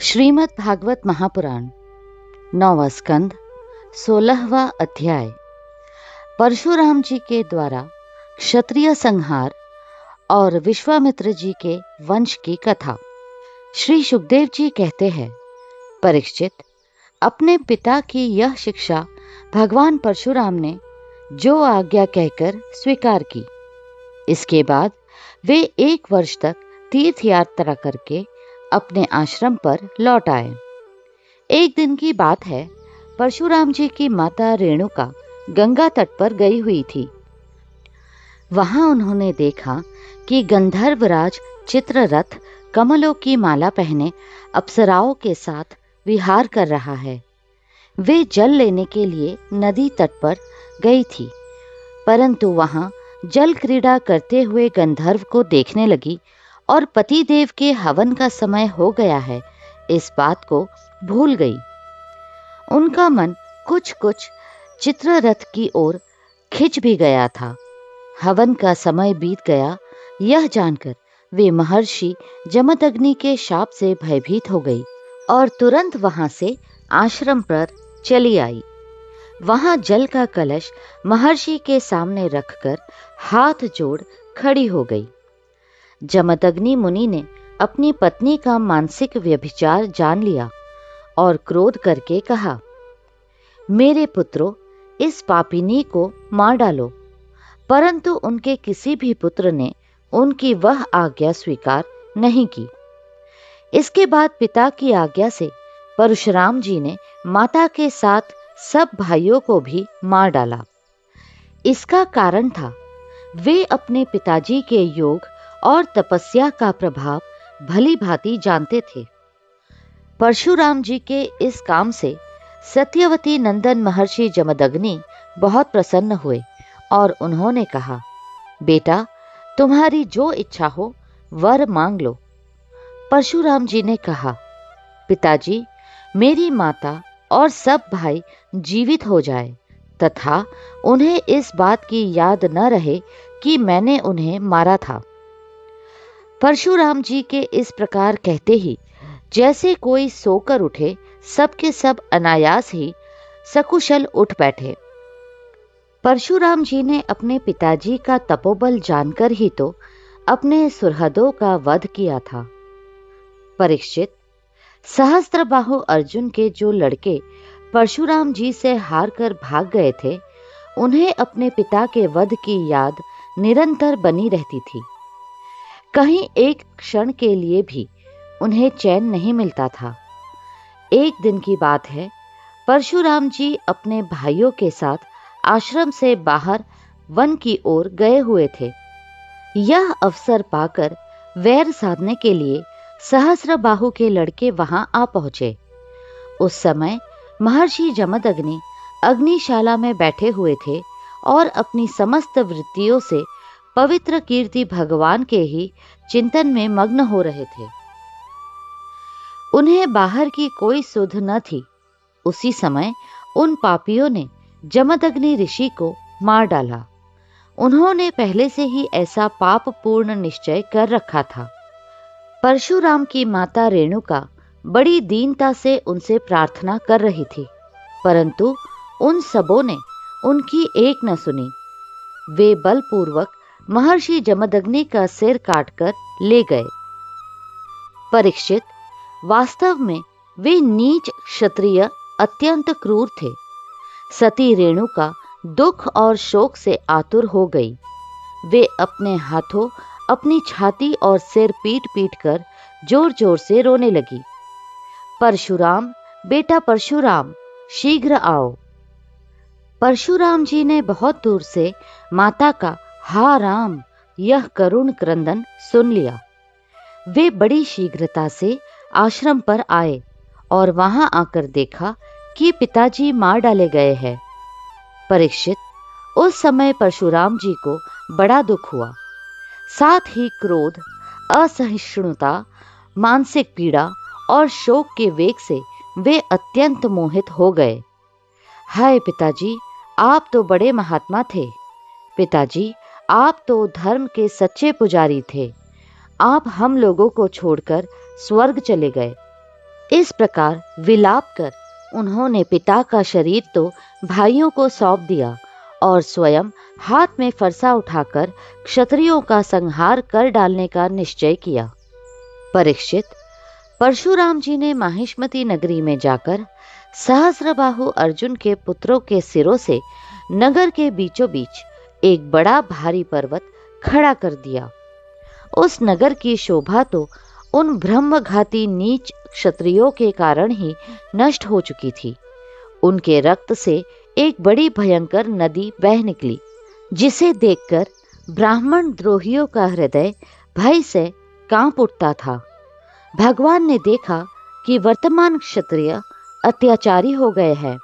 श्रीमद् भागवत महापुराण 9वां स्कंद 16वां अध्याय। परशुराम जी के द्वारा क्षत्रिय संहार और विश्वामित्र जी के वंश की कथा। श्री सुखदेव जी कहते हैं, परीक्षित, अपने पिता की यह शिक्षा भगवान परशुराम ने जो आज्ञा कहकर स्वीकार की। इसके बाद वे 1 वर्ष तक तीर्थ यात्रा करके अपने आश्रम पर लौट आए। एक दिन की बात है, परशुराम जी की माता रेणुका गंगा तट पर गई हुई थी। वहां उन्होंने देखा कि गंधर्वराज चित्ररथ कमलों की माला पहने अप्सराओं के साथ विहार कर रहा है। वे जल लेने के लिए नदी तट पर गई थी, परंतु वहां जल क्रीड़ा करते हुए गंधर्व को देखने लगी और पतिदेव के हवन का समय हो गया है, इस बात को भूल गई। उनका मन कुछ कुछ चित्ररथ की ओर खिंच भी गया था। हवन का समय बीत गया, यह जानकर वे महर्षि जमदग्नि के शाप से भयभीत हो गई और तुरंत वहां से आश्रम पर चली आई। वहां जल का कलश महर्षि के सामने रखकर हाथ जोड़ खड़ी हो गई। जमदग्नि मुनि ने अपनी पत्नी का मानसिक व्यभिचार जान लिया और क्रोध करके कहा, मेरे पुत्रों, इस पापिनी को मार डालो। परंतु उनके किसी भी पुत्र ने उनकी वह आज्ञा स्वीकार नहीं की। इसके बाद पिता की आज्ञा से परशुराम जी ने माता के साथ सब भाइयों को भी मार डाला। इसका कारण था, वे अपने पिताजी के योग और तपस्या का प्रभाव भली भांति जानते थे। परशुराम जी के इस काम से सत्यवती नंदन महर्षि जमदग्नि बहुत प्रसन्न हुए और उन्होंने कहा, बेटा, तुम्हारी जो इच्छा हो वर मांग लो। परशुराम जी ने कहा, पिताजी, मेरी माता और सब भाई जीवित हो जाए तथा उन्हें इस बात की याद न रहे कि मैंने उन्हें मारा था। परशुराम जी के इस प्रकार कहते ही जैसे कोई सोकर उठे, सबके सब अनायास ही सकुशल उठ बैठे। परशुराम जी ने अपने पिताजी का तपोबल जानकर ही तो अपने सुहृदों का वध किया था। परीक्षित, सहस्त्रबाहु अर्जुन के जो लड़के परशुराम जी से हार कर भाग गए थे, उन्हें अपने पिता के वध की याद निरंतर बनी रहती थी। कहीं एक क्षण के लिए भी उन्हें चैन नहीं मिलता था। एक दिन की बात है, परशुराम जी अपने भाइयों के साथ आश्रम से बाहर वन की ओर गए हुए थे। यह अवसर पाकर वैर साधने के लिए सहस्त्रबाहु के लड़के वहां आ पहुंचे। उस समय महर्षि जमदग्नि अग्निशाला में बैठे हुए थे और अपनी समस्त वृत्तियों से पवित्र कीर्ति भगवान के ही चिंतन में मग्न हो रहे थे। उन्हें बाहर की कोई सुध न थी। उसी समय उन पापियों ने जमदग्नि ऋषि को मार डाला। उन्होंने पहले से ही ऐसा पापपूर्ण निश्चय कर रखा था। परशुराम की माता रेणुका बड़ी दीनता से उनसे प्रार्थना कर रही थी, परंतु उन सबों ने उनकी एक न सुनी। वे बलपूर्वक महर्षि जमदग्नि का सिर काटकर ले गए। परीक्षित, वास्तव में वे नीच क्षत्रिय अत्यंत क्रूर थे। सती रेणुका दुख और शोक से आतुर हो गई। वे अपने हाथों अपनी छाती और सिर पीट पीट कर जोर जोर से रोने लगी। परशुराम, बेटा परशुराम, शीघ्र आओ। परशुराम जी ने बहुत दूर से माता का हा राम यह करुण क्रंदन सुन लिया। वे बड़ी शीघ्रता से आश्रम पर आए और वहां आकर देखा कि पिताजी मार डाले गए हैं। परीक्षित, उस समय परशुराम जी को बड़ा दुख हुआ। साथ ही क्रोध, असहिष्णुता, मानसिक पीड़ा और शोक के वेग से वे अत्यंत मोहित हो गए। हाय पिताजी, आप तो बड़े महात्मा थे। पिताजी, आप तो धर्म के सच्चे पुजारी थे। आप हम लोगों को छोड़कर स्वर्ग चले गए। इस प्रकार विलाप कर उन्होंने पिता का शरीर तो भाइयों को सौंप दिया और स्वयं हाथ में फरसा उठाकर क्षत्रियों का संहार कर डालने का निश्चय किया। परीक्षित, परशुराम जी ने माहिष्मती नगरी में जाकर सहस्रबाहु अर्जुन के पुत्रों के सिरों से नगर के बीचों बीच एक बड़ा भारी पर्वत खड़ा कर दिया। उस नगर की शोभा तो उन ब्रह्मघाती नीच क्षत्रियों के कारण ही नष्ट हो चुकी थी। उनके रक्त से एक बड़ी भयंकर नदी बह निकली, जिसे देखकर ब्राह्मण द्रोहियों का हृदय भय से कांप उठता था। भगवान ने देखा कि वर्तमान क्षत्रिय अत्याचारी हो गए हैं,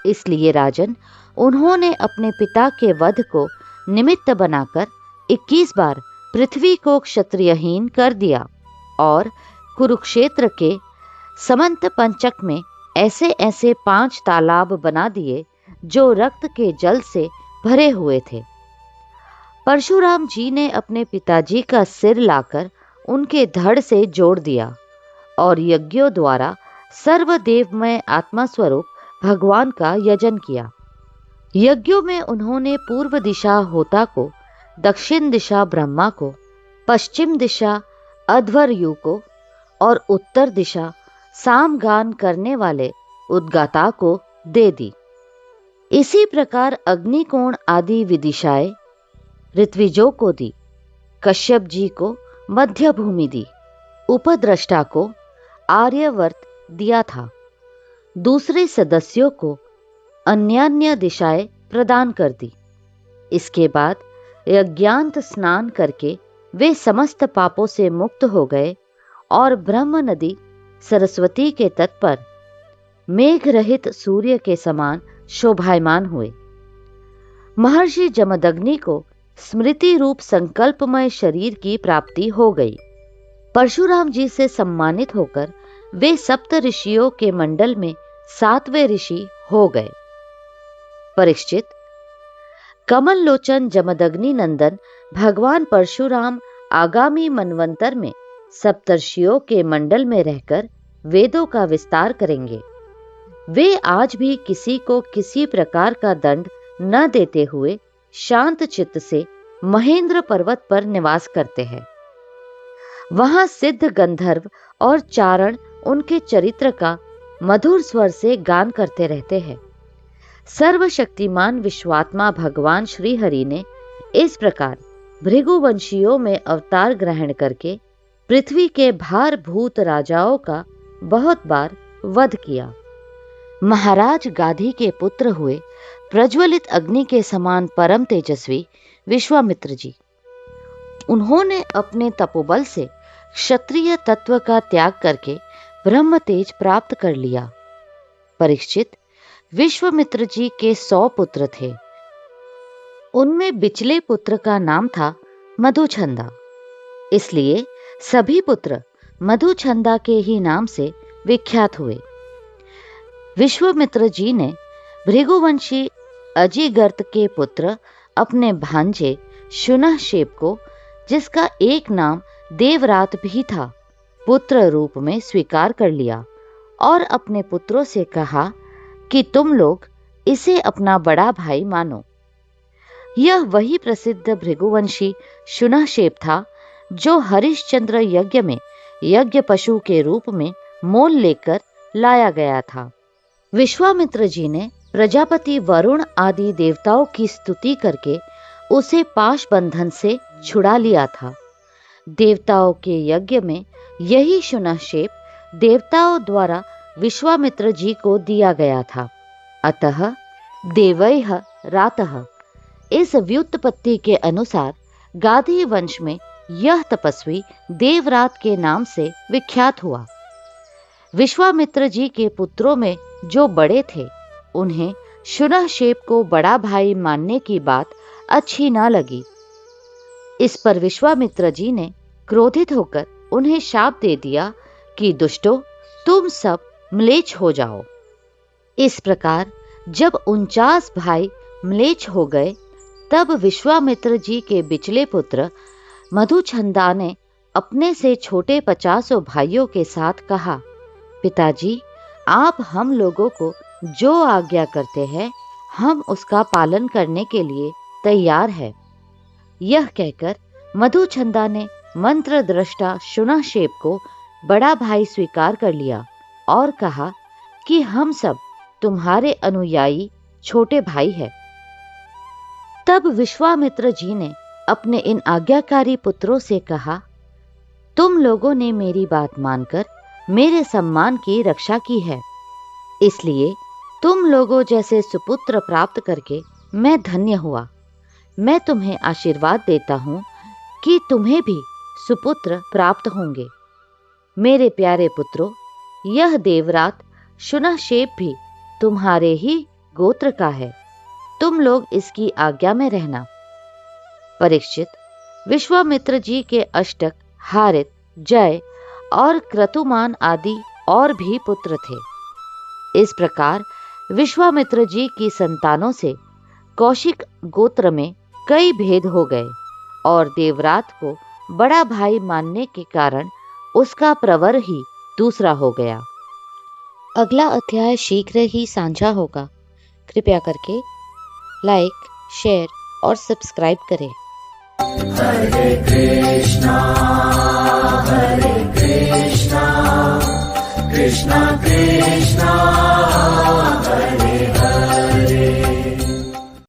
इसलिए राजन उन्होंने अपने पिता के वध को निमित्त बनाकर 21 बार पृथ्वी को क्षत्रियहीन कर दिया और कुरुक्षेत्र के समंत पंचक में ऐसे ऐसे 5 तालाब बना दिए जो रक्त के जल से भरे हुए थे। परशुराम जी ने अपने पिताजी का सिर लाकर उनके धड़ से जोड़ दिया और यज्ञों द्वारा सर्वदेवमय आत्मा स्वरूप भगवान का यजन किया। यज्ञों में उन्होंने पूर्व दिशा होता को, दक्षिण दिशा ब्रह्मा को, पश्चिम दिशा अध्वर्यु को और उत्तर दिशा सामगान करने वाले उद्गाता को दे दी। इसी प्रकार अग्निकोण आदि विदिशाएं ऋत्विजों को दी, कश्यप जी को मध्य भूमि दी, उपद्रष्टा को आर्यवर्त दिया था। दूसरे सदस्यों को अन्यान्य दिशाएं प्रदान कर दी। इसके बाद यज्ञांत स्नान करके वे समस्त पापों से मुक्त हो गए और ब्रह्म नदी सरस्वती के तट पर मेघ रहित सूर्य के समान शोभायमान हुए। महर्षि जमदग्नि को स्मृति रूप संकल्पमय शरीर की प्राप्ति हो गई। परशुराम जी से सम्मानित होकर वे सप्त ऋषियों के मंडल में 7वें ऋषि हो गए। परीक्षित, कमल लोचन जमदग्नि नंदन भगवान परशुराम आगामी मनवंतर में सप्तर्षियों के मंडल में रहकर वेदों का विस्तार करेंगे। वे आज भी किसी को किसी प्रकार का दंड न देते हुए शांत चित्त से महेंद्र पर्वत पर निवास करते हैं। वहां सिद्ध गंधर्व और चारण उनके चरित्र का मधुर स्वर से गान करते रहते हैं। सर्वशक्तिमान विश्वात्मा भगवान श्री हरि ने इस प्रकार भृगुवंशियों में अवतार ग्रहण करके पृथ्वी के भारभूत राजाओं का बहुत बार वध किया। महाराज गाधी के पुत्र हुए प्रज्वलित अग्नि के समान परम तेजस्वी विश्वामित्र जी। उन्होंने अपने तपोबल से क्षत्रिय तत्व का त्याग करके ब्रह्म तेज प्राप्त कर लिया। परीक्षित, विश्वामित्र जी के 100 पुत्र थे। उनमें बिचले पुत्र का नाम था मधुछंदा, इसलिए सभी पुत्र मधुछंदा के ही नाम से विख्यात हुए। विश्वामित्र जी ने भृगुवंशी अजिगर्त के पुत्र अपने भांजे शुनहशेप को, जिसका एक नाम देवरात भी था, पुत्र रूप में स्वीकार कर लिया और अपने पुत्रों से कहा कि तुम लोग इसे अपना बड़ा भाई मानो। यह वही प्रसिद्ध भृगुवंशी शुनहशेप था जो हरिश्चंद्र यज्ञ में यज्ञ पशु के रूप में मोल लेकर लाया गया था। विश्वामित्र जी ने प्रजापति वरुण आदि देवताओं की स्तुति करके उसे पाश बंधन से छुड़ा लिया था। देवताओं के यज्ञ में यही शुनहशेप देवताओं द्वारा विश्वामित्र जी को दिया गया था। अतः देवैः रातः, इस व्युत्पत्ति के अनुसार गाधी वंश में यह तपस्वी देवरात के नाम से विख्यात हुआ। विश्वामित्र जी के पुत्रों में जो बड़े थे, उन्हें शुनहशेप को बड़ा भाई मानने की बात अच्छी ना लगी। इस पर विश्वामित्र जी ने क्रोधित होकर उन्हें शाप दे दिया कि दुष्टों, तुम सब म्लेच्छ हो जाओ। इस प्रकार जब 49 भाई म्लेच्छ हो गए, तब विश्वामित्र जी के बिचले पुत्र मधुछंदा ने अपने से छोटे 50 भाइयों के साथ कहा, पिताजी, आप हम लोगों को जो आज्ञा करते हैं हम उसका पालन करने के लिए तैयार है। यह कहकर मधुचंदा ने मंत्र दृष्टा शुनशेप को बड़ा भाई स्वीकार कर लिया और कहा कि हम सब तुम्हारे अनुयायी छोटे भाई हैं। तब विश्वामित्र जी ने अपने इन आज्ञाकारी पुत्रों से कहा, तुम लोगों ने मेरी बात मानकर मेरे सम्मान की रक्षा की है, इसलिए तुम लोगों जैसे सुपुत्र प्राप्त करके मैं धन्य हुआ। मैं तुम्हें आशीर्वाद देता हूँ कि तुम्हें भी सुपुत्र प्राप्त होंगे। मेरे प्यारे पुत्रों, यह देवरात शुनशेप भी तुम्हारे ही गोत्र का है, तुम लोग इसकी आज्ञा में रहना। परीक्षित, विश्वामित्र जी के अष्टक, हारित, जय और क्रतुमान आदि और भी पुत्र थे। इस प्रकार विश्वामित्र जी की संतानों से कौशिक गोत्र में कई भेद हो गए और देवरात को बड़ा भाई मानने के कारण उसका प्रवर ही दूसरा हो गया। अगला अध्याय शीघ्र ही साझा होगा। कृपया करके लाइक, शेयर और सब्सक्राइब करें। हरे कृष्णा कृष्णा कृष्णा